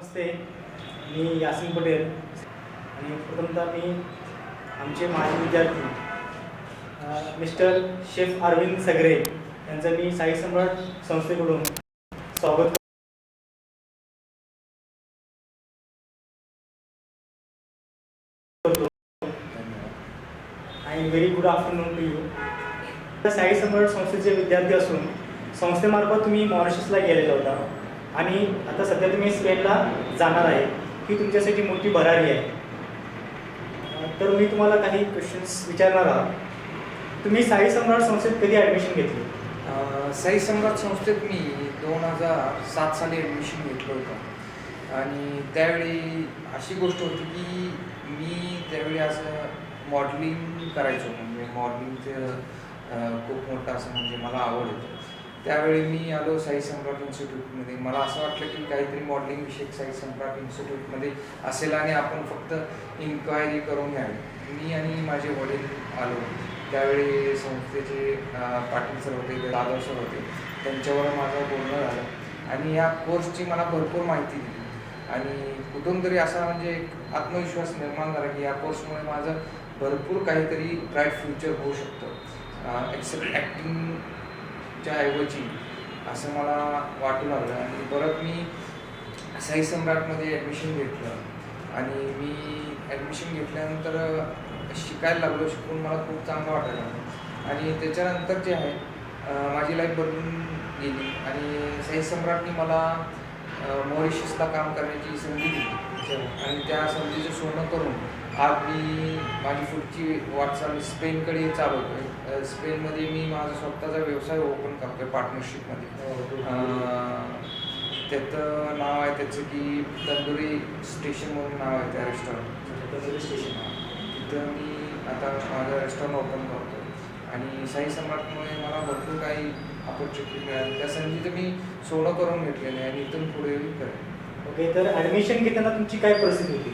नमस्ते, मी यासिन पटेल आणि प्रथमतः मी आमचे माजी विद्यार्थी मिस्टर शेफ अरविंद सगरे यांचं मी साई सम्राट संस्थेकडून स्वागत करतो. आणि very good afternoon to you. Sai Samrat संस्थेचे विद्यार्थी असून संस्थेमार्फत तुम्ही मॉरिशसला गेलेला होता आणि आता सध्या तुम्ही स्पेनला जाणार आहे. ही तुमच्यासाठी मोठी भरारी आहे. तर मी तुम्हाला काही क्वेश्चन्स विचारणार आहे. तुम्ही साई सम्राट संस्थेत कधी ॲडमिशन घेतली? साई सम्राट संस्थेत मी 2007 साली ॲडमिशन घेतलं होतं आणि त्यावेळी अशी गोष्ट होती की मी त्यावेळी असं मॉडेलिंग करायचो. म्हणजे मॉडेलिंगचं खूप मोठं असं म्हणजे मला आवड होतं. त्यावेळी मी आलो साई सम्राट इन्स्टिट्यूटमध्ये. मला असं वाटलं की काहीतरी मॉडेलिंग विषयक साई सम्राट इन्स्टिट्यूटमध्ये असेल आणि आपण फक्त इन्क्वायरी करून यावी. मी आणि माझे वडील आलो. त्यावेळी संस्थेचे पाटील सर होते, दादा सर होते, त्यांच्यावर माझं बोलणं झालं आणि या कोर्सची मला भरपूर माहिती दिली आणि कुठून तरी असा म्हणजे एक आत्मविश्वास निर्माण झाला की या कोर्समुळे माझं भरपूर काहीतरी ब्राईट फ्युचर होऊ शकतं एक्सेप्ट ॲक्टिंगच्या ऐवजी, असं मला वाटू लागलं. आणि परत मी साई सम्राटमध्ये ॲडमिशन घेतलं आणि मी ॲडमिशन घेतल्यानंतर शिकायला लागलो. शिकून मला खूप चांगलं वाटायला लागलं आणि त्याच्यानंतर जे आहे माझी लाईफ बदलून गेली आणि साई सम्राटने मला मॉरिशसला काम करण्याची संधी दिली आणि त्या संधीचं सोनं करून आज मी माझी पुढची वाटचाल स्पेनकडे चालवतो आहे. स्पेनमध्ये मी माझा स्वतःचा व्यवसाय ओपन करतो आहे पार्टनरशिपमध्ये. त्याचं नाव आहे त्याचं की तंदुरी स्टेशन म्हणून नाव आहे त्या रेस्टॉरंट तंदुरी स्टेशन. तिथं मी आता माझं रेस्टॉरंट ओपन करतो आणि साई सम्राटमुळे मला भरपूर काही ऑपॉर्च्युनिटी मिळाली. त्या संधीचं मी सोनं करून घेतलेलं आहे आणि इथून पुढे करेन. ओके, तर ॲडमिशन घेताना तुमची काय परिस्थिती होती?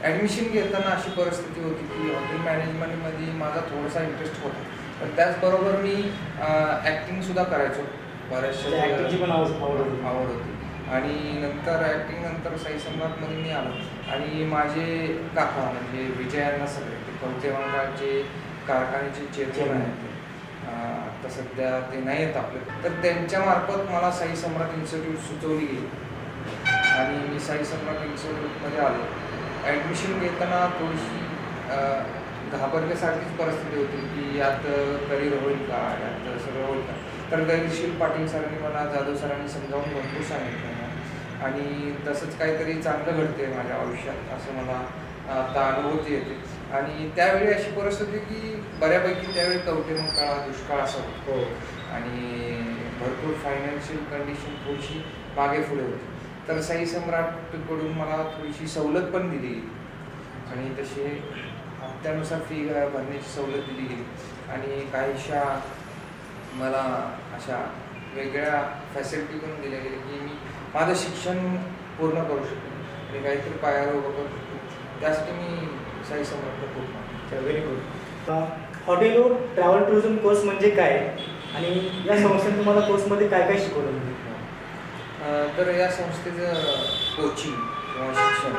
ॲडमिशन घेताना अशी परिस्थिती होती की हॉटेल मॅनेजमेंटमध्ये माझा थोडासा इंटरेस्ट होता, पण त्याचबरोबर मी ॲक्टिंगसुद्धा करायचो. बऱ्याचशा ॲक्टिंगची पण आवड होती आणि नंतर ॲक्टिंग नंतर साई सम्राटमध्ये मी आलो आणि माझे काका म्हणजे विजयांना सगळे ते कवटेमंगाळचे कारखान्याचे चेअरमन आहेत. आता सध्या ते नाही आहेत आपले, तर त्यांच्यामार्फत मला साई सम्राट इन्स्टिट्यूट सुचवली गेली आणि मी साई सम्राट इन्स्टिट्यूटमध्ये आलो. ॲडमिशन घेताना थोडीशी घाबरण्यासारखीच परिस्थिती होती की यात करिअर होईल का, यात सगळं होईल का. तर गैरशील पाटील सरांनी मला, जाधव सरांनी समजावून भरपूर सांगितलं आणि तसंच काहीतरी चांगलं घडते माझ्या आयुष्यात असं मला आता अनुभूती येते. आणि त्यावेळी अशी परिस्थिती की बऱ्यापैकी त्यावेळी कवटेमंगाळ दुष्काळ असा होतो आणि भरपूर फायनान्शियल कंडिशन थोडीशी मागे पुढे होती. तर साई सम्राटकडून मला थोडीशी सवलत पण दिली आणि तसे हप्त्यानुसार फी भरण्याची सवलत दिली गेली आणि काहीशा मला अशा वेगळ्या फॅसिलिटी पण दिल्या गेल्या की मी माझं शिक्षण पूर्ण करू शकतो आणि काहीतरी पायावर उभं करू शकतो. त्यासाठी मी साई सम्राटला खूप मानतो. Very good. हॉटेल व ट्रॅव्हल टुरिझम कोर्स म्हणजे काय आणि या संस्थेने तुम्हाला कोर्समध्ये काय काय शिकवलं? तर या संस्थेचं कोचिंग किंवा शिक्षण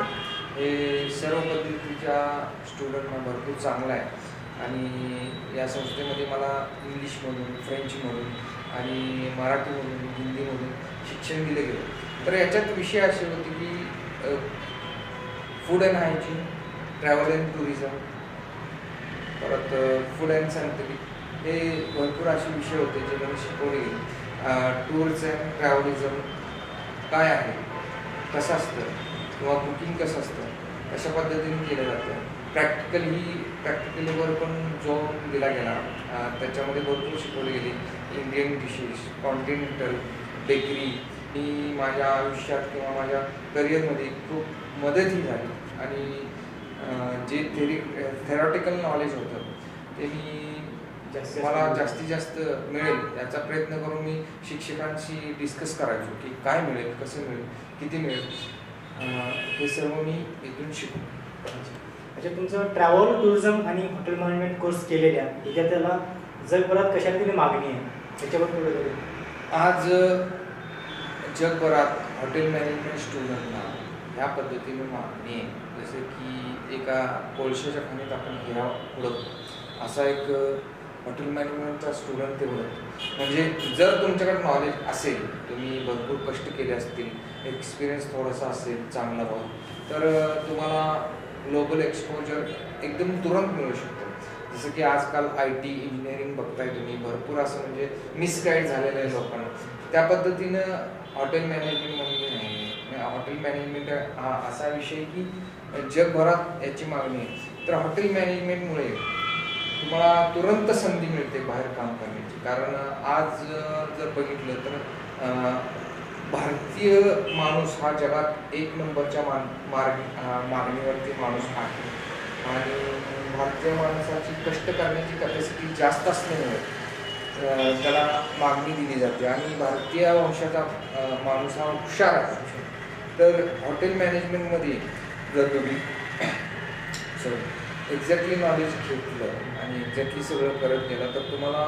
हे सर्व पद्धतीच्या स्टुडंटना भरपूर चांगलं आहे आणि या संस्थेमध्ये मला इंग्लिशमधून, फ्रेंचमधून आणि मराठीमधून, हिंदीमधून शिक्षण दिलं गेलं. तर याच्यात विषय असे होते की food and hygiene, travel and tourism, परत फूड अँड सायंटिफिक, हे भरपूर असे विषय होते जे मला शिकवले गेले. टूर्स अँड ट्रॅव्हलिझम काय आहे, कसं असतं किंवा कुकिंग कसं असतं, कशा पद्धतीने केलं जातं. प्रॅक्टिकलीवर पण जो दिला गेला त्याच्यामध्ये भरपूर शिकवले गेले. इंडियन डिशेस, कॉन्टिनेंटल, बेकरी, ही माझ्या आयुष्यात किंवा माझ्या करिअरमध्ये खूप मदतही झाली आणि जे थेरॉटिकल नॉलेज होतं ते मला जास्तीत जास्त मिळेल याचा प्रयत्न करून मी शिक्षकांशी डिस्कस करायचो की काय मिळेल, कसं मिळेल, किती मिळेल, हे सर्व मी इथून शिकलो. म्हणजे तुमचं ट्रॅव्हल टुरिझम आणि हॉटेल मॅनेजमेंट कोर्स केलेल्या विद्यार्थ्याला जगभरात कशातली मागणी आहे त्याच्याबद्दल? आज जगभरात हॉटेल मॅनेजमेंट स्टुडंटना ह्या पद्धतीने मागणी आहे. जसं की एका कोळशाच्या खाणीत आपण हिरा उडवतो, असा एक हॉटेल मॅनेजमेंटचा स्टुडंट ते उडवतो. म्हणजे जर तुमच्याकडे नॉलेज असेल, तुम्ही भरपूर कष्ट केले असतील, एक्सपिरियन्स थोडासा असेल चांगला भाऊ, तर तुम्हाला ग्लोबल एक्सपोजर एकदम तुरंत मिळू शकतो. जसं की आजकाल IT इंजिनिअरिंग बघताय तुम्ही, भरपूर असं म्हणजे मिसगाईड झालेलं आहे लोकांना. त्या पद्धतीनं हॉटेल मॅनेजमेंट म्हणजे नाही. हॉटेल मॅनेजमेंट हा असा विषय की जगभरात याची मागणी आहे. तर हॉटेल मॅनेजमेंटमुळे तुम्हाला तुरंत संधी मिळते बाहेर काम करण्याची. कारण आज जर बघितलं तर भारतीय माणूस हा जगात 1 नंबरच्या मागणीवरती माणूस आहे. आणि भारतीय माणसाची कष्ट करण्याची कॅपॅसिटी जास्त असल्यामुळे त्याला मागणी दिली जाते. आणि भारतीय वंशाचा माणूस हा हुशार आहे. तर हॉटेल मॅनेजमेंटमध्ये जर तुम्ही एक्झॅक्टली नॉलेज घेतलं आणि एक्झॅक्टली सगळं करत गेलं तर तुम्हाला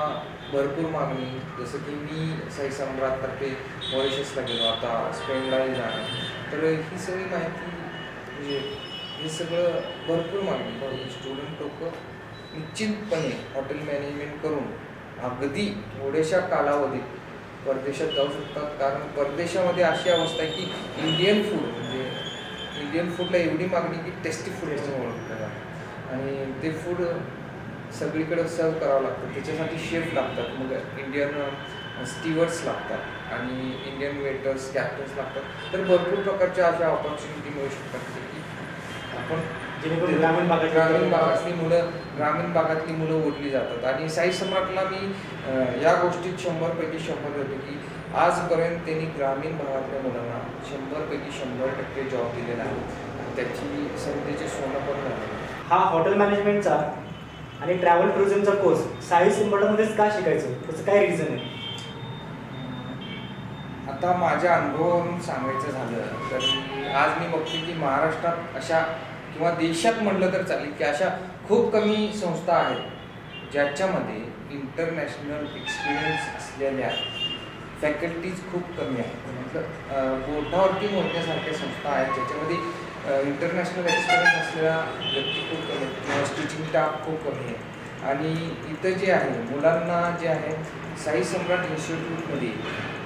भरपूर मागणी. जसं की मी साई सम्राटतर्फे मॉरिशसला गेलो, आता स्पेनलाही जाणार. तर ही सगळी माहिती म्हणजे हे सगळं भरपूर मागणी. स्टुडंट लोक निश्चितपणे हॉटेल मॅनेजमेंट करून अगदी थोड्याशा कालावधीत परदेशात जाऊ शकतात. कारण परदेशामध्ये अशी अवस्था आहे की इंडियन फूडला एवढी मागणी की टेस्टी फूड म्हणून ओळखलं जातं. आणि ते फूड सगळीकडे सर्व करावं लागतं. त्याच्यासाठी शेफ लागतात, मग इंडियन स्टीवर्ड्स लागतात आणि इंडियन वेटर्स, कॅप्टन्स लागतात. तर भरपूर प्रकारच्या अशा ऑपॉर्च्युनिटी मिळू शकतात की आपण जेणेकरून ग्रामीण भागातली मुलं ओढली जातात. आणि साई सम्राटला मी या गोष्टीत 100पैकी 100 होतो की आजपर्यंत त्यांनी ग्रामीण भागातल्या मुलांना 100पैकी 100% जॉब दिलेला आहे. त्याची संधीचे सोनं पण झालं. हा हॉटेल मॅनेजमेंटचा आणि ट्रॅव्हल टुरिझमचा कोर्स साई सम्राटमध्येच का शिकायचं, त्याचं काय रिझन आहे? आता माझ्या अनुभवावरून सांगायचं झालं तर आज मी बघतो की महाराष्ट्रात अशा किंवा देशात म्हटलं तर चालेल की अशा खूप कमी संस्था आहेत ज्याच्यामध्ये इंटरनॅशनल एक्सपिरियन्स असलेल्या फॅकल्टीज खूप कमी आहेत. मतलब बोटावरती मोजण्यासारख्या संस्था आहेत ज्याच्यामध्ये इंटरनॅशनल एक्सपिरियन्स असलेल्या व्यक्ती खूप कमी आहेत किंवा टीचिंग स्टाफ खूप कमी आहे. आणि इथं जे आहे मुलांना जे आहे साई सम्राट इन्स्टिट्यूटमध्ये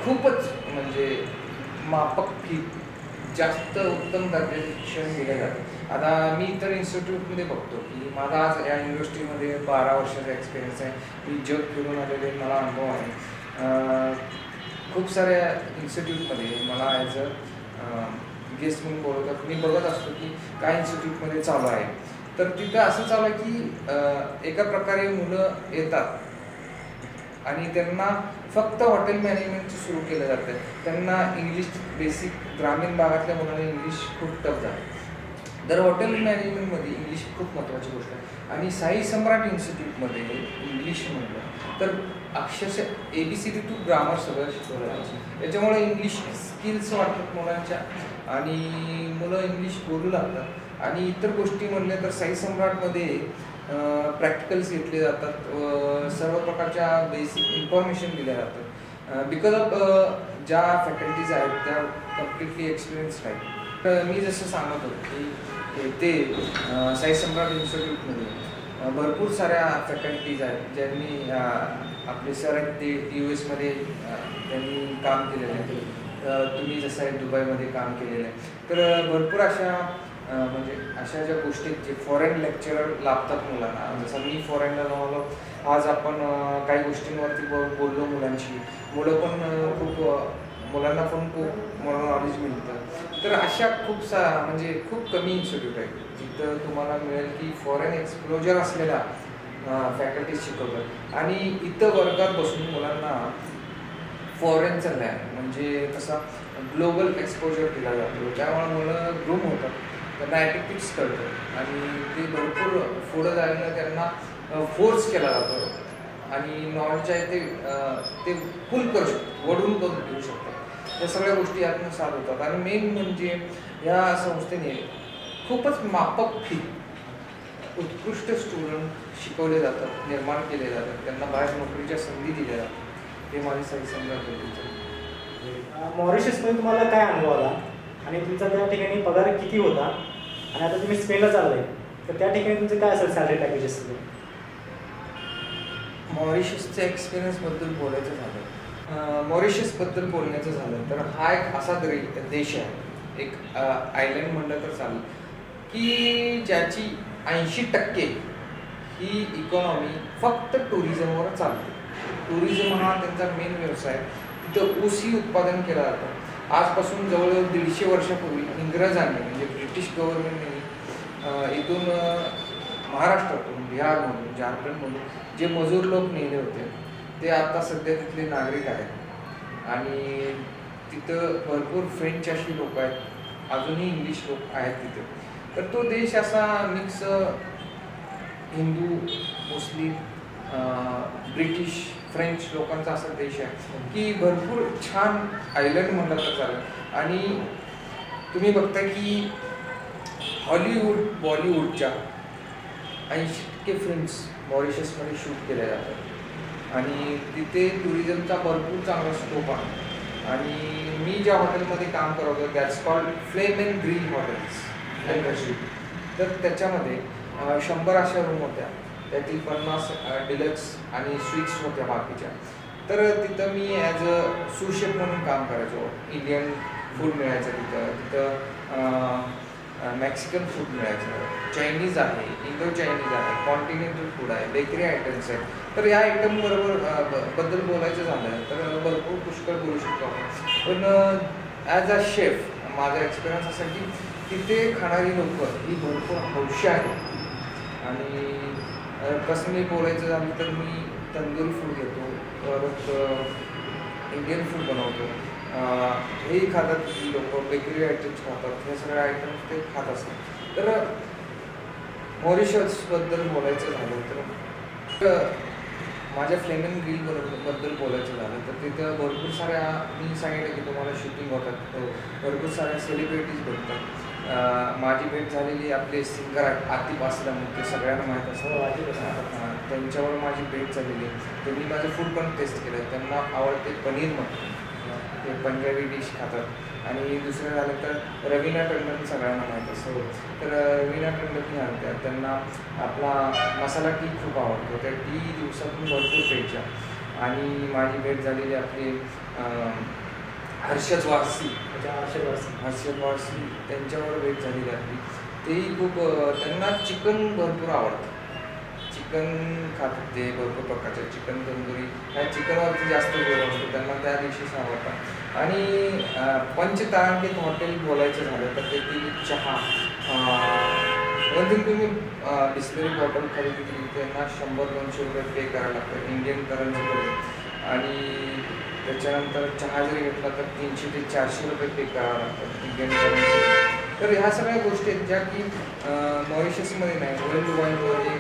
खूपच म्हणजे माफक फी, जास्त उत्तम दर्जाचे शिक्षण दिलं जातं. आता मी इतर इन्स्टिट्यूटमध्ये बघतो की माझा आज या युनिव्हर्सिटीमध्ये 12 वर्षाचा एक्सपिरियन्स आहे. मी जग फिरून आलेले, मला अनुभव आहे. खूप साऱ्या इन्स्टिट्यूटमध्ये मला ॲज अ गेस्ट म्हणून बोलवतात. मी बघत असतो की काय इन्स्टिट्यूटमध्ये चालू आहे. तर तिथं असं चालू आहे की एका प्रकारे मुलं येतात आणि त्यांना फक्त हॉटेल मॅनेजमेंटचं सुरू केलं जातं. त्यांना इंग्लिश बेसिक, ग्रामीण भागातल्या मुलांना इंग्लिश खूप टफ जातं. तर हॉटेल मॅनेजमेंटमध्ये इंग्लिश खूप महत्त्वाची गोष्ट आहे. आणि साई सम्राट इन्स्टिट्यूटमध्ये इंग्लिश म्हटलं तर अक्षरशः ABCD टू ग्रामर सगळं शिकवलं जातं. त्याच्यामुळे इंग्लिश स्किल्स वाढतात मुलांच्या आणि मुलं इंग्लिश बोलू लागतात. आणि इतर गोष्टी म्हणल्या तर साई सम्राटमध्ये प्रॅक्टिकल्स घेतले जातात, सर्व प्रकारच्या बेसिक इन्फॉर्मेशन दिल्या जातात. बिकॉज ऑफ ज्या फॅकल्टीज आहेत त्या कम्प्लिटली एक्सपिरियन्स्ड आहेत. तर मी जसं सांगत होतो की ते साई सम्राट इन्स्टिट्यूटमध्ये भरपूर साऱ्या फॅकल्टीज आहेत ज्यांनी आपले सर आहेत ते US मध्ये त्यांनी काम केलेलं आहे. तुम्ही जसं आहे दुबईमध्ये काम केलेलं आहे. तर भरपूर अशा म्हणजे अशा ज्या गोष्टी जे फॉरेन लेक्चरर लाभतात मुलांना. जसं मी फॉरेनला राहिलो, आज आपण काही गोष्टींवरती बोललो मुलांशी, मुलांना पण खूप नॉलेज मिळतं. तर अशा म्हणजे खूप कमी इन्स्टिट्यूट आहेत जिथं तुम्हाला मिळेल की फॉरेन एक्सप्लोजर असलेल्या फॅकल्टीज शिकवतात. आणि इथं वर्गात बसून मुलांना फॉरेनचा लँड म्हणजे कसा ग्लोबल एक्सपोजर दिला जातो. त्यामुळे मुलं ग्रूम होतात, त्यांना ॲटिट्यूड्स कळतं आणि ते भरपूर पुढं जायला त्यांना फोर्स केला जातो. आणि नॉलेज आहे ते फुल करू शकतात, वडून करून घेऊ शकतात. या सगळ्या गोष्टी यातून साथ होतात. आणि मेन म्हणजे या संस्थेने खूपच माफक फी उत्कृष्ट स्टुडंट शिकवले जातात, निर्माण केले जातात, त्यांना बाहेर नोकरीच्या संधी दिल्या जातात. हे माझी साई सम्राट. मॉरिशसमध्ये तुम्हाला काय अनुभव आला आणि तुमचा त्या ठिकाणी पगार किती होता आणि आता तुम्ही स्पेनला चाललाय तर त्या ठिकाणी तुमचं काय असेल सॅलरी पॅकेज असेल? मॉरिशसच्या एक्सपिरियन्सबद्दल बोलायचं झालं, मॉरिशसबद्दल बोलण्याचं झालं तर हा एक असा देश आहे, एक आयलंड म्हणलं तर चालेल, की ज्याची 80% ही इकॉनॉमी फक्त टुरिझमवर चालते. टुरिझम हा त्यांचा मेन व्यवसाय. तिथं ऊसही उत्पादन केलं जातं. आजपासून जवळजवळ 150 वर्षापूर्वी इंग्रजांनी म्हणजे ब्रिटिश गव्हर्नमेंटने इथून महाराष्ट्रातून, बिहारमधून, झारखंडमधून जे मजूर लोक नेले होते ते आता सध्या तिथले नागरिक आहेत आणि तिथं भरपूर फ्रेंच अशी लोक आहेत, अजूनही इंग्लिश लोक आहेत तिथे. तर तो देश असा मिक्स हिंदू, मुस्लिम, ब्रिटिश, फ्रेंच लोकांचा असा देश आहे की भरपूर छान आयलंड म्हणलं तर चालेल. आणि तुम्ही बघता की हॉलिवूड, बॉलिवूडच्या 80% फिल्म्स मॉरिशसमध्ये शूट केल्या जातात आणि तिथे टुरिझमचा भरपूर चांगला स्कोप आहे. आणि मी ज्या हॉटेलमध्ये काम करत होतो that's called flame and grill hotels industry. तर त्याच्यामध्ये 100 अशा रूम होत्या, त्यातील 50 डिलक्स आणि स्वीट्स होत्या बाकीच्या. तर तिथं मी ॲज अ सूशेफ म्हणून काम करायचो. इंडियन फूड मिळायचं तिथं मेक्सिकन फूड मिळायचं, चायनीज आहे, इंडो चायनीज आहे, कॉन्टिनेंटल फूड आहे, बेकरी आयटम्स आहेत. तर या आयटम बद्दल बोलायचं झालं तर भरपूर पुष्कळ बोलू शकतो आपण. पण ॲज अ शेफ माझा एक्सपिरियन्स असा की तिथे खाणारी लोक ही भरपूर हौशी आहेत. आणि कसं मी बोलायचं झालं तर मी तंदुरी फूड घेतो, परत इंडियन फूड बनवतो, हेही खातात लोक, बेकरी आयटम्स खातात, हे सगळे आयटम्स ते खात असतात. तर मॉरिशसबद्दल बोलायचं झालं तर माझ्या फ्लेम अँड ग्रिल बद्दल बोलायचं झालं तर तिथं भरपूर साऱ्या, मी सांगितलं की तुम्हाला शूटिंग होतात, भरपूर साऱ्या सेलिब्रिटीज भेटतात. माझी भेट झालेली आपले सिंगर आतिफ असलम, ते सगळ्यांना माहीत असतं, त्यांच्यावर माझी भेट झालेली. त्यांनी माझं फूड पण टेस्ट केलं, त्यांना आवडते पनीर मटन, ते पंजाबी डिश खातात. आणि दुसरं झालं तर रवीना टंडन सगळ्यांना माहीत असतं. तर रवीना टंडन आल्या, त्यांना आपला मसाला टी खूप आवडतो, त्या टी दिवसातून भरपूर प्यायच्या. आणि माझी भेट झालेली आपली हर्षद वारसी, त्यांच्यावर भेट झालेली आपली. तेही खूप, त्यांना चिकन भरपूर आवडतं, चिकन खातात ते भरपूर प्रकारचे, चिकन तंदुरी, ह्या चिकनवरती जास्त जोर असतो त्यांना, त्या डिशेस आवडतात. आणि पंचतारांकित हॉटेल बोलायचं झालं तर तेथील चहा, वरती तुम्ही बिस्लरी बॉटल खरेदी केली त्यांना 100-200 रुपये पे करायला लागतात इंडियन करन्सीमध्ये. आणि त्याच्यानंतर चहा जरी घेतला तर 300 ते 400 रुपये पे करावं लागतात इंडियन करन्सी. तर ह्या सगळ्या गोष्टी आहेत ज्या की मॉरिशसमध्ये नाही, वर्ल्ड वाईडमध्ये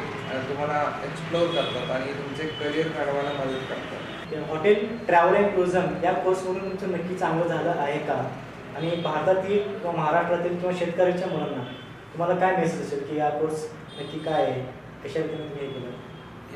तुम्हाला एक्सप्लोअर करतात आणि तुमचे करिअर घडवायला मदत करतात. हॉटेल, ट्रॅव्हल अँड टुरिझम या कोर्सवरून तुमचं नक्की चांगलं झालं आहे का? आणि भारतातील किंवा महाराष्ट्रातील किंवा शेतकऱ्यांच्या मुलांना तुम्हाला काय मेसेज असेल की या कोर्स नक्की काय आहे, कशा रीतीने तुम्ही हे केलं?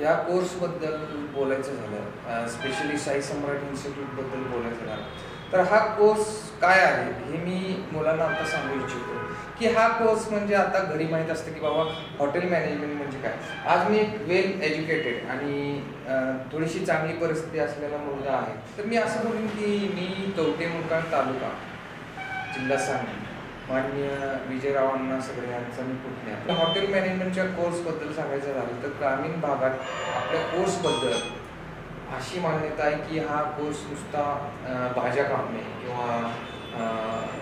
या कोर्सबद्दल बोलायचं झालं, स्पेशली साई सम्राट इन्स्टिट्यूटबद्दल बोलायचं झालं तर हा कोर्स काय आहे हे मी मुलांना आता सांगू इच्छितो की हा कोर्स म्हणजे आता घरी माहीत असतं की बाबा हॉटेल मॅनेजमेंट म्हणजे काय. आज मी एक वेल एज्युकेटेड आणि थोडीशी चांगली परिस्थिती असलेला मुलगा आहे. तर मी असं बोलेन की मी कवठेमहांकाळ तालुका, जिल्हा सांगली, माननीय विजयरावांना सगळ्यांचा मी पुतण्या. हॉटेल मॅनेजमेंटच्या कोर्सबद्दल सांगायचं झालं तर ग्रामीण भागात आपल्या कोर्सबद्दल अशी मान्यता आहे की हा कोर्स नुसता भाज्या कापणे किंवा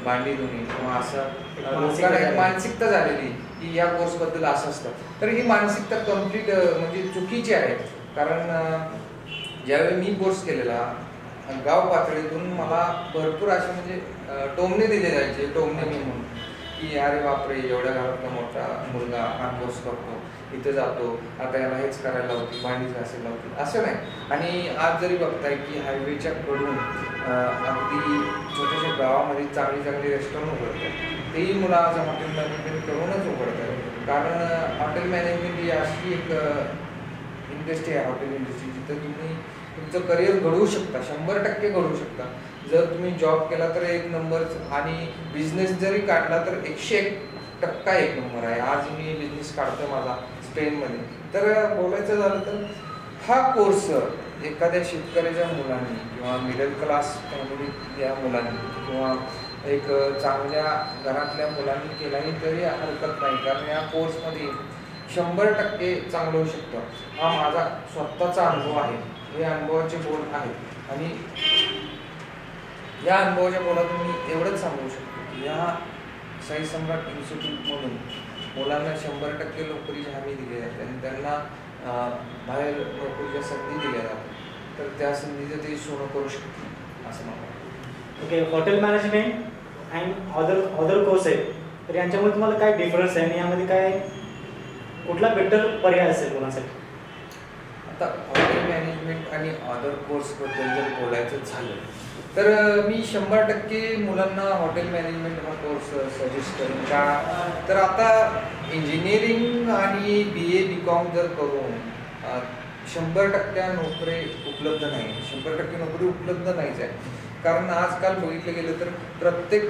भांडी धुणे किंवा असं लोकांना मानसिकता झालेली की या कोर्सबद्दल असं असतं. तर ही मानसिकता कम्प्लीट म्हणजे चुकीची आहे. कारण ज्यावेळी मी कोर्स केलेला गाव पातळीतून मला भरपूर असे म्हणजे टोमणे दिले जायचे, टोमणे मी म्हणून की अरे बापरे एवढ्या घरातला मोठा मुलगा हा कोर्स करतो, इथं जातो, आता याला हेच करायला होती, भांडीच घासायला होती, असं नाही. आणि आज जरी बघताय की हायवेच्या कडून अगदी छोट्याशा गावामध्ये चांगली चांगली रेस्टॉरंट उघडतात, तेही मुलं आज हॉटेल मॅनेजमेंट करूनच उघडतात. कारण हॉटेल मॅनेजमेंट ही अशी एक इंडस्ट्री आहे, हॉटेल इंडस्ट्री, जिथं तुम्ही तुमचं करिअर घडवू शकता, 100% घडवू शकता. जर तुम्ही जॉब केला तर 1 नंबर आणि बिझनेस जरी काढला तर 101% 1 नंबर आहे. आज मी बिझनेस काढतोय माझा स्पेनमध्ये. तर बोलायचं झालं तर हा कोर्स एखाद्या शेतकऱ्याच्या मुलांनी किंवा मिडल क्लास फॅमिलीतल्या मुलांनी किंवा एक चांगल्या घरातल्या मुलांनी केलाही तरी हरकत नाही, कारण या कोर्समध्ये 100% चांगलं होऊ शकतं. हा माझा स्वतःचा अनुभव आहे. हे अनुभवाचे बोल आहेत आणि या अनुभवाच्या बोलातून मी एवढंच सांगू शकतो की या साई सम्राट इन्स्टिट्यूटमधून मुलांना 100% नोकरीची हमी दिली जाते आणि त्यांना बाहेर नोकरीच्या संधी दिल्या जातात. तर त्या संधीचं ते सोनं करू शकतील असं मला वाटतं. Okay, hotel management and other course आहे, तर यांच्यामध्ये तुम्हाला काय डिफरन्स आहे आणि यामध्ये काय कुठला बेटर पर्याय असेल मुलांसाठी? आता हॉटेल मॅनेजमेंट आणि अदर कोर्सबद्दल जर बोलायचं झालं तर मी 100% मुलांना हॉटेल मॅनेजमेंट हा कोर्स सजेस्ट करेन. का तर आता इंजिनिअरिंग आणि BA BCom जर करून 100% नोकरी उपलब्ध नाही, 100% नोकरी उपलब्ध नाहीच आहे. कारण आजकाल बघितलं गेलं तर प्रत्येक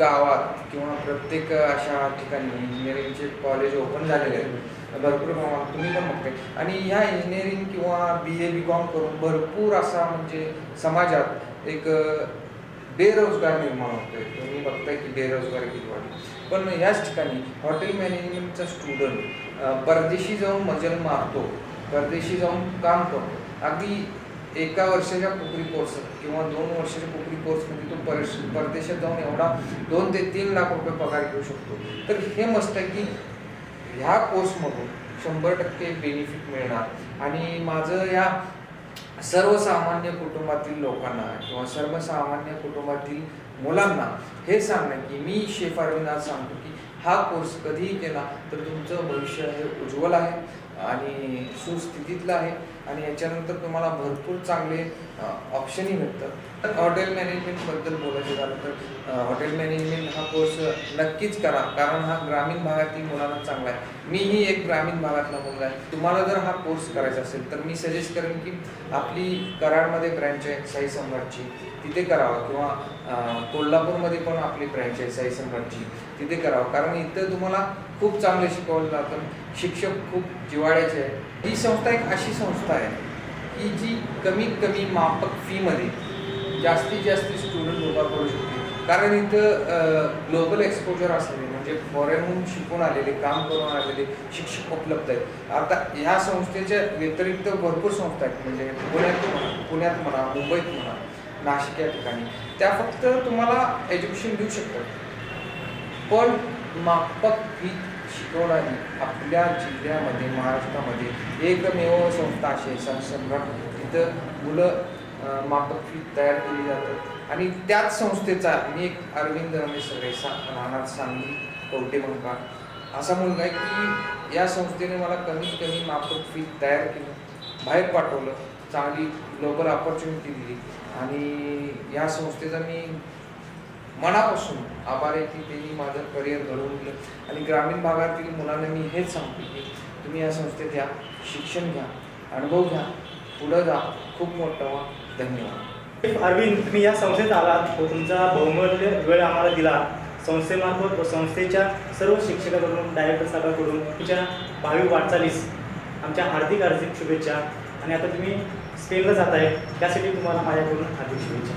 गावात किंवा प्रत्येक अशा ठिकाणी इंजिनिअरिंगचे कॉलेज ओपन झालेले आहेत भरपूर प्रमाणात, तुम्ही पण बघताय. आणि ह्या इंजिनिअरिंग किंवा BA BCom करून भरपूर असा म्हणजे समाजात एक बेरोजगार निर्माण होतोय. तुम्ही बघताय की बेरोजगारी किती वाढली. पण याच ठिकाणी हॉटेल मॅनेजमेंटचा स्टुडंट परदेशी जाऊन मजल मारतो, परदेशी जाऊन काम करतो. अगदी 1 वर्षाच्या पोकरी कोर्स किंवा 2 वर्षाच्या पोकरी कोर्समध्ये तो परदेशात जाऊन एवढा 2 ते 3 लाख रुपये पगार घेऊ शकतो. तर हे मस्त आहे की ह्या कोर्समधून 100% बेनिफिट मिळणार. आणि माझं या सर्वसामान्य कुटुंबातील लोकांना किंवा सर्वसामान्य कुटुंबातील मुलांना हे सांगणं की मी शेफ अरविंद आज सांगतो की हा कोर्स कधीही केला तर तुमचं भविष्य हे उज्ज्वल आहे आणि सुस्थितीतलं आहे आणि याच्यानंतर तुम्हाला भरपूर चांगले ऑप्शनही मिळतात. तर हॉटेल मॅनेजमेंटबद्दल बोलायचं झालं तर हॉटेल मॅनेजमेंट हा कोर्स नक्कीच करा, कारण हा ग्रामीण भागातील मुलांना चांगला आहे. मीही एक ग्रामीण भागातला मुलगा आहे. तुम्हाला जर हा कोर्स करायचा असेल तर मी सजेस्ट करेन की आपली कराडमध्ये ब्रँच आहे साई सम्राटची, तिथे करावं किंवा कोल्हापूरमध्ये पण आपली ब्रँच आहे साई सम्राटची, तिथे करावं. कारण इथं तुम्हाला खूप चांगले शिकवलं जातं, शिक्षक खूप जिव्हाळ्याचे आहे. ही संस्था एक अशी संस्था आहे की जी कमीत कमी माफक फीमध्ये जास्तीत जास्त स्टुडंट उभा करू शकते. कारण इथं ग्लोबल एक्सपोजर असलेले म्हणजे फॉरेनहून शिकून आलेले, काम करून आलेले शिक्षक उपलब्ध आहेत. आता ह्या संस्थेच्या व्यतिरिक्त भरपूर संस्था आहेत, म्हणजे पुण्यात म्हणा, मुंबईत म्हणा, नाशिक या ठिकाणी, त्या फक्त तुम्हाला एज्युकेशन देऊ शकतात. पण माफक फी शिकवणारी आपल्या जिल्ह्यामध्ये, महाराष्ट्रामध्ये एकमेव संस्था अशी आहे साई सम्राट. तिथं मुलं माफक फी तयार केली जातात. आणि त्याच संस्थेचा मी एक अरविंद रमेश राहणार सांगली कवटे मंका असा मुलगा आहे की या संस्थेने मला कमीत कमी माफक फी तयार केलं, बाहेर पाठवलं, चांगली ग्लोबल ऑपॉर्च्युनिटी दिली. आणि या संस्थेचा मी मनापासून आभार आहे की त्यांनी माझं करिअर घडवून दिलं. आणि ग्रामीण भागातील मुलांना मी हेच सांगतो की तुम्ही या संस्थेत या, शिक्षण घ्या, अनुभव घ्या, पुढं जा, खूप मोठं व्हा. धन्यवाद. अरविंद, तुम्ही या संस्थेत आलात, तुमचा बहुमूल्य वेळ आम्हाला दिला. संस्थेमार्फत व संस्थेच्या सर्व शिक्षकाकडून, डायरेक्टर साहेबांकडून तुमच्या भावी वाटचालीस आमच्या हार्दिक शुभेच्छा. आणि आता तुम्ही स्पेनला जात आहे त्यासाठी तुम्हाला माझ्याकडून हार्दिक शुभेच्छा.